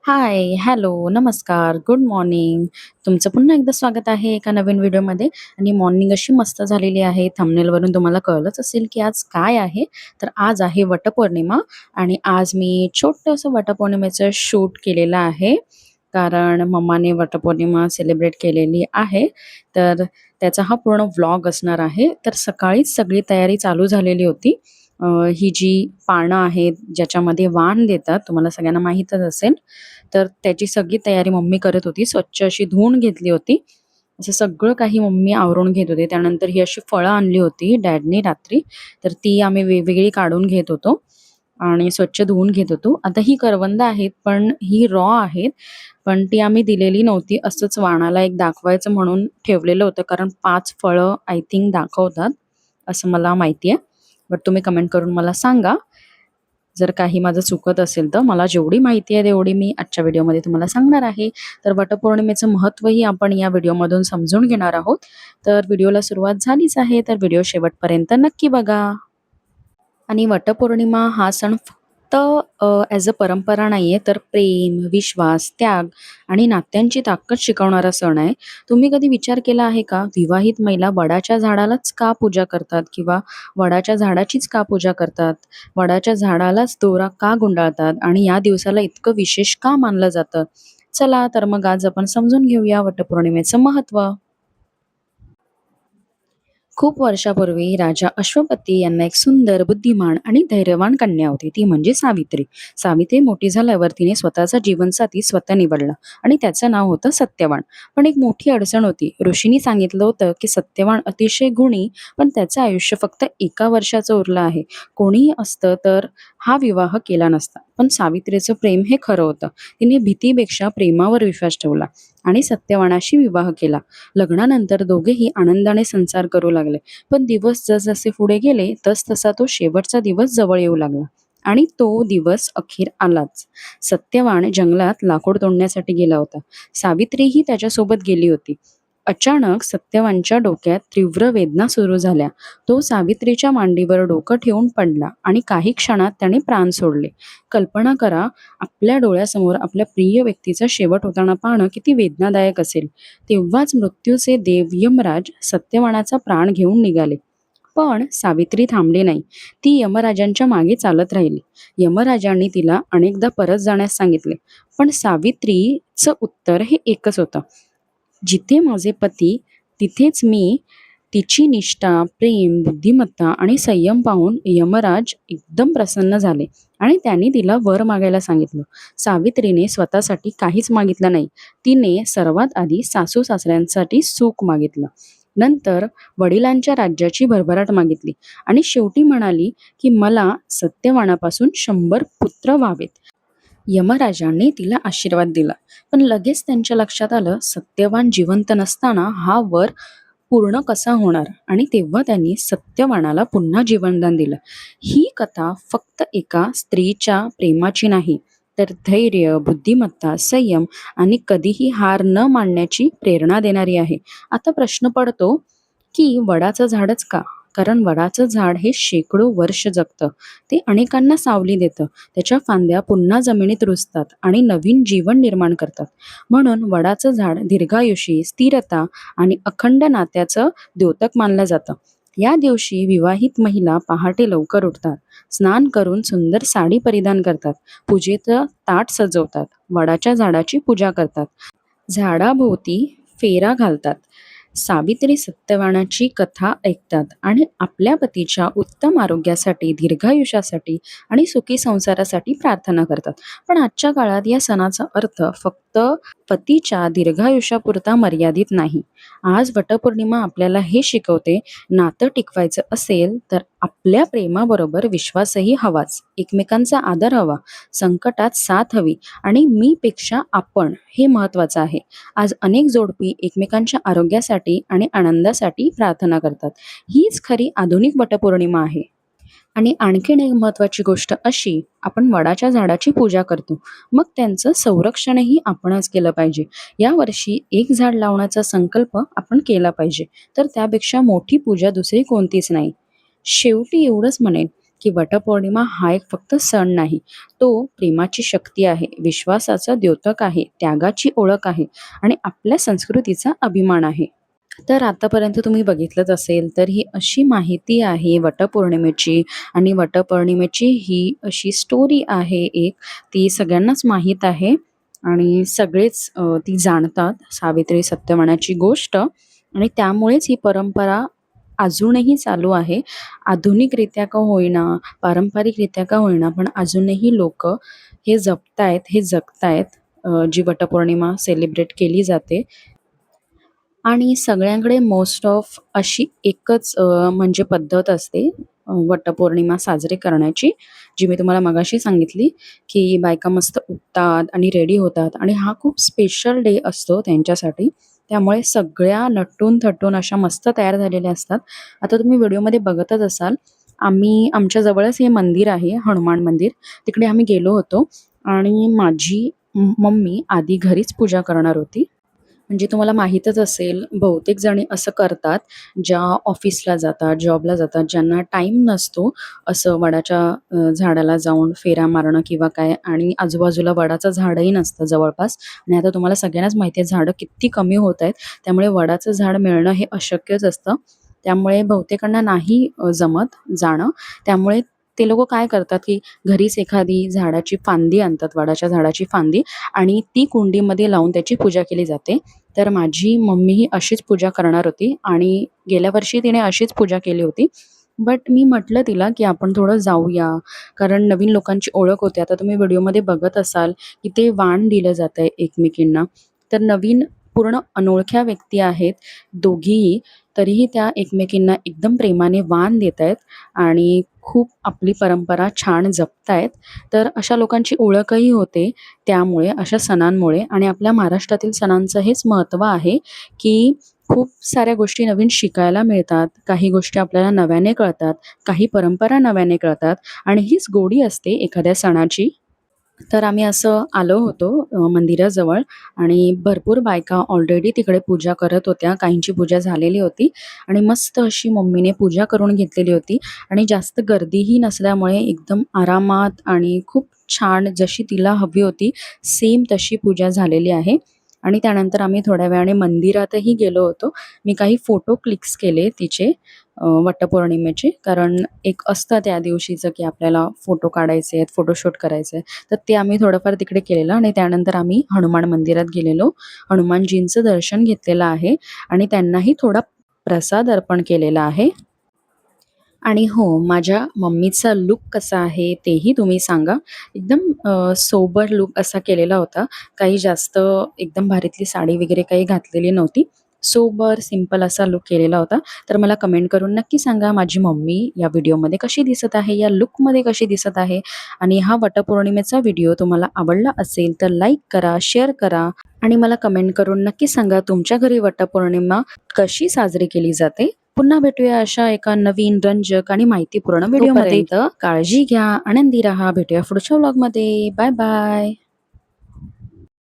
हाय, hello, नमस्कार, good morning. तुमचं पुन्हा एकदा स्वागत आहे एका नवीन व्हिडिओमध्ये आणि मॉर्निंग अशी मस्त झालेली आहे. थंबनेलवरून तुम्हाला कळलंच असेल, की आज काय आहे. तर आज आहे वटपौर्णिमा आणि आज मी छोटंसं वटपौर्णिमेचं शूट केलेलं आहे. कारण मम्माने वटपौर्णिमा सेलिब्रेट केलेली आहे. तर त्याचा हा पूर्ण व्लॉग असणार आहे. तर सकाळीच सगळी तयारी चालू झालेली होती. ही जी पानं आहेत, ज्याच्यामध्ये वाण देतात, तुम्हाला सगळ्यांना माहीतच असेल. तर त्याची सगळी तयारी मम्मी करत होती. स्वच्छ अशी धुवून घेतली होती. असं सगळं काही मम्मी आवरून घेत होते. त्यानंतर ही अशी फळं आणली होती डॅडनी रात्री. तर ती आम्ही वेगवेगळी काढून घेत होतो आणि स्वच्छ धुवून घेत होतो. आता ही करवंद आहेत, पण ही रॉ आहेत. पण ती आम्ही दिलेली नव्हती. असंच वाणाला एक दाखवायचं म्हणून ठेवलेलं होतं. कारण 5 फळं आय थिंक दाखवतात, असं मला माहिती आहे. बट तुम्ही कमेंट करून मला सांगा. जर काही माझं चुकत असेल तर. मला जेवढी माहिती आहे तेवढी मी आजच्या व्हिडिओमध्ये तुम्हाला सांगणार आहे. तर वटपौर्णिमेचं महत्त्वही आपण या व्हिडिओमधून समजून घेणार आहोत. तर व्हिडिओला सुरुवात झालीच आहे, तर व्हिडिओ शेवटपर्यंत नक्की बघा. आणि वटपौर्णिमा हा सण फक्त ॲज अ परंपरा नाही आहे, तर प्रेम, विश्वास, त्याग आणि नात्यांची ताकद शिकवणारा सण आहे. तुम्ही कधी विचार केला आहे का, विवाहित महिला वडाच्या झाडालाच का पूजा करतात किंवा वडाच्या झाडाचीच का पूजा करतात? वडाच्या झाडालाच दोरा का गुंडाळतात आणि या दिवसाला इतकं विशेष का मानलं जातं? चला तर मग आज आपण समजून घेऊया वटपौर्णिमेचं महत्त्व. खूप वर्षापूर्वी राजा अश्वपती यांना एक सुंदर, बुद्धिमान आणि धैर्यवान कन्या होती. ती म्हणजे सावित्री. सावित्री मोठी झाल्यावर तिने स्वतःचा जीवनसाथी स्वतः निवडला आणि त्याचं नाव होतं सत्यवान. पण एक मोठी अडचण होती. ऋषींनी सांगितलं होतं की सत्यवान अतिशय गुणी, पण त्याचं आयुष्य फक्त 1 वर्षाचं उरलं आहे. कोणीही असतं तर हा विवाह केला नसता. पण सावित्रीचं प्रेम हे खरं होतं. तिने भीतीपेक्षा प्रेमावर विश्वास ठेवला आणि सत्यवानाशी विवाह केला. लग्नानंतर दोघेही आनंदाने संसार करू लागले. पण दिवस जसजसे पुढे गेले तसतसा तो शेवटचा दिवस जवळ येऊ लागला. आणि तो दिवस अखेर आलाच. सत्यवान जंगलात लाकूड तोडण्यासाठी गेला होता. सावित्रीही त्याच्यासोबत गेली होती. अचानक सत्यवानच्या डोक्यात तीव्र वेदना सुरू झाल्या. तो सावित्रीच्या मांडीवर डोकं ठेवून पडला आणि काही क्षणात त्याने प्राण सोडले. कल्पना करा, आपल्या डोळ्यासमोर आपल्या प्रिय व्यक्तीचा शेवट होताना पाहणं किती वेदनादायक असेल. तेव्हाच मृत्यूचे देव यमराज सत्यवानाचा प्राण घेऊन निघाले. पण सावित्री थांबली नाही. ती यमराजांच्या मागे चालत राहिली. यमराजांनी तिला अनेकदा परत जाण्यास सांगितले. पण सावित्रीचं उत्तर हे एकच होतं. जिथे माझे पती, तिथेच मी. तिची निष्ठा, प्रेम, बुद्धिमत्ता आणि संयम पाहून यमराज एकदम प्रसन्न झाले आणि त्यांनी तिला वर मागायला सांगितलं. सावित्रीने स्वतःसाठी काहीच मागितलं नाही. तिने सर्वात आधी सासू-सासऱ्यांसाठी सुख मागितलं. नंतर वडिलांच्या राज्याची भरभराट मागितली आणि शेवटी म्हणाली, की मला सत्यवानापासून 100 पुत्र व्हावेत. यमराजांनी तिला आशीर्वाद दिला. पण लगेच त्यांच्या लक्षात आलं, सत्यवान जिवंत नसताना हा वर पूर्ण कसा होणार आणि तेव्हा त्यांनी सत्यवानाला पुन्हा जीवनदान दिलं. ही कथा फक्त एका स्त्रीच्या प्रेमाची नाही, तर धैर्य, बुद्धिमत्ता, संयम आणि कधीही हार न मानण्याची प्रेरणा देणारी आहे. आता प्रश्न पडतो, की वडाचं झाडच का? कारण वडाचं झाड हे शेकडो वर्ष जगतं. ते अनेकांना सावली देतं. त्याच्या फांद्या पुन्हा जमिनीत रुजतात आणि नवीन जीवन निर्माण करतात. म्हणून वडाचं झाड दीर्घायुषी, स्थिरता आणि अखंड नात्याचं द्योतक मानलं जातं. या दिवशी विवाहित महिला पहाटे लवकर उठतात, स्नान करून सुंदर साडी परिधान करतात, पूजेचं ताट सजवतात, वडाच्या झाडाची पूजा करतात, झाडाभोवती फेरा घालतात, सावित्री सत्यवानाची कथा ऐकतात आणि आपल्या पतीच्या उत्तम आरोग्यासाठी, दीर्घायुष्यासाठी आणि सुखी संसारासाठी प्रार्थना करतात. पण आजच्या काळात या सणाचा अर्थ फक्त पतीच्या दीर्घायुष्यापुरता मर्यादित नाही. आज वटपौर्णिमा आपल्याला हे शिकवते, नातं टिकवायचं असेल तर आपल्या प्रेमाबरोबर विश्वासही हवाच, एकमेकांचा आदर हवा, संकटात साथ हवी आणि मीपेक्षा आपण हे महत्त्वाचं आहे. आज अनेक जोडपी एकमेकांच्या आरोग्यासाठी आणि आनंदासाठी प्रार्थना करतात. हीच खरी आधुनिक वटपौर्णिमा आहे. आणि आणखीन एक महत्त्वाची गोष्ट अशी, आपण वडाच्या झाडाची पूजा करतो. मग त्यांचं संरक्षणही आपणच केलं पाहिजे. यावर्षी एक झाड लावण्याचा संकल्प आपण केला पाहिजे. तर त्यापेक्षा मोठी पूजा दुसरी कोणतीच नाही. शेवटी एवढंच म्हणेन, की वटपौर्णिमा हा एक फक्त सण नाही, तो प्रेमाची शक्ती आहे, विश्वासाचा द्योतक आहे, त्यागाची ओळख आहे आणि आपल्या संस्कृतीचा अभिमान आहे. तर आतापर्यंत तुम्ही बघितलंच असेल, तर ही अशी माहिती आहे वटपौर्णिमेची आणि वटपौर्णिमेची ही अशी स्टोरी आहे एक, ती सगळ्यांनाच माहीत आहे आणि सगळेच ती जाणतात, सावित्री सत्यवानाची गोष्ट आणि त्यामुळेच ही परंपरा अजूनही चालू आहे. आधुनिकरित्या का होईना, पारंपरिकरित्या का होईना, पण अजूनही लोकं हे जपतायत, हे जगतायत. जी वटपौर्णिमा सेलिब्रेट केली जाते. आणि सगळ्यांकडे मोस्ट ऑफ अशी एकच म्हणजे पद्धत असते वटपौर्णिमा साजरी करण्याची, जी मी तुम्हाला मगाशी सांगितली, की बायका मस्त उठतात आणि रेडी होतात आणि हा खूप स्पेशल डे असतो त्यांच्यासाठी. त्यामुळे सगळ्या नटून-थटून अशा मस्त तयार झालेल्या असतात. आता तुम्ही व्हिडिओमध्ये बघतच असाल, आम्ही आमच्या जवळच हे मंदिर आहे, हनुमान मंदिर. तिकडे आम्ही गेलो होतो आणि माझी मम्मी आधी घरीच पूजा करणार होती. म्हणजे तुम्हाला माहीतच असेल, बहुतेक जणी असं करतात, ज्या ऑफिसला जातात, जॉबला जातात, ज्यांना टाईम नसतो असं वडाच्या झाडाला जाऊन फेऱ्या मारणं किंवा काय आणि आजूबाजूला वडाचं झाडही नसतं जवळपास आणि आता तुम्हाला सगळ्यांनाच माहिती आहे झाडं किती कमी होत आहेत. त्यामुळे वडाचं झाड मिळणं हे अशक्यच असतं. त्यामुळे बहुतेकांना नाही जमत जाणं. त्यामुळे ते लोकं काय करतात, की घरीच एखादी झाडाची फांदी आणतात, वडाच्या झाडाची फांदी आणि ती कुंडीमध्ये लावून त्याची पूजा केली जाते. तर माझी मम्मी ही अशीच पूजा करणार होती आणि गेल्या वर्षी तिने अशीच पूजा केली होती. बट मी म्हटलं तिला, की आपण थोडं जाऊया, कारण नवीन लोकांची ओळख होते. आता तुम्ही व्हिडिओमध्ये बघत असाल, की ते वाण दिलं जातंय एकमेकींना. तर नवीन पूर्ण अनोळख्या व्यक्ती आहेत दोघीही, तरीही त्या एकमेकींना एकदम प्रेमाने वाण देतायत आणि खूप आपली परंपरा छान जपतायत. तर अशा लोकांची ओळखही होते त्यामुळे, अशा सणांमुळे आणि आपल्या महाराष्ट्रातील सणांचं हेच महत्त्व आहे, की खूप साऱ्या गोष्टी नवीन शिकायला मिळतात. काही गोष्टी आपल्याला नव्याने कळतात, काही परंपरा नव्याने कळतात आणि हीच गोडी असते एखाद्या सणाची. तर आम्ही असं आलो होतो मंदिराजवळ आणि भरपूर बायका ऑलरेडी तिकडे पूजा करत होत्या. काहींची पूजा झालेली होती आणि मस्त अशी मम्मीने पूजा करून घेतलेली होती आणि जास्त गर्दीही नसल्यामुळे एकदम आरामात आणि खूप छान जशी तिला हवी होती सेम तशी पूजा झालेली आहे. आणि त्यानंतर आम्ही थोड्या वेळाने मंदिरातही गेलो होतो. मी काही फोटो क्लिक्स केले तिचे वटपौर्णिमेचे. कारण एक असतं त्या दिवशीचं, की आपल्याला फोटो काढायचे आहेत, फोटोशूट करायचं आहे. तर ते आम्ही थोडंफार तिकडे केलेलं आणि त्यानंतर आम्ही हनुमान मंदिरात गेलेलो. हनुमानजींचं दर्शन घेतलेलं आहे आणि त्यांनाही थोडा प्रसाद अर्पण केलेला आहे. आणि हो, माझ्या मम्मीचा लूक कसा आहे तेही तुम्ही सांगा. एकदम सोबर लूक असा केलेला होता. काही जास्त एकदम भारीतली साडी वगैरे काही घातलेली नव्हती. सोबर, सिंपल असा लूक केलेला होता. तर मला कमेंट करून नक्की सांगा माझी मम्मी या व्हिडिओमध्ये कशी दिसत आहे, या लूकमध्ये कशी दिसत आहे आणि हा वटपौर्णिमेचा व्हिडिओ तुम्हाला आवडला असेल तर लाईक करा, शेअर करा आणि मला कमेंट करून नक्की सांगा तुमच्या घरी वटपौर्णिमा कशी साजरी केली जाते. पुन्हा भेटूया अशा एका नवीन, रंजक आणि माहितीपूर्ण व्हिडिओमध्ये. तोपर्यंत काळजी घ्या, आनंदी राहा. भेटूया पुढच्या व्लॉगमध्ये. Bye bye.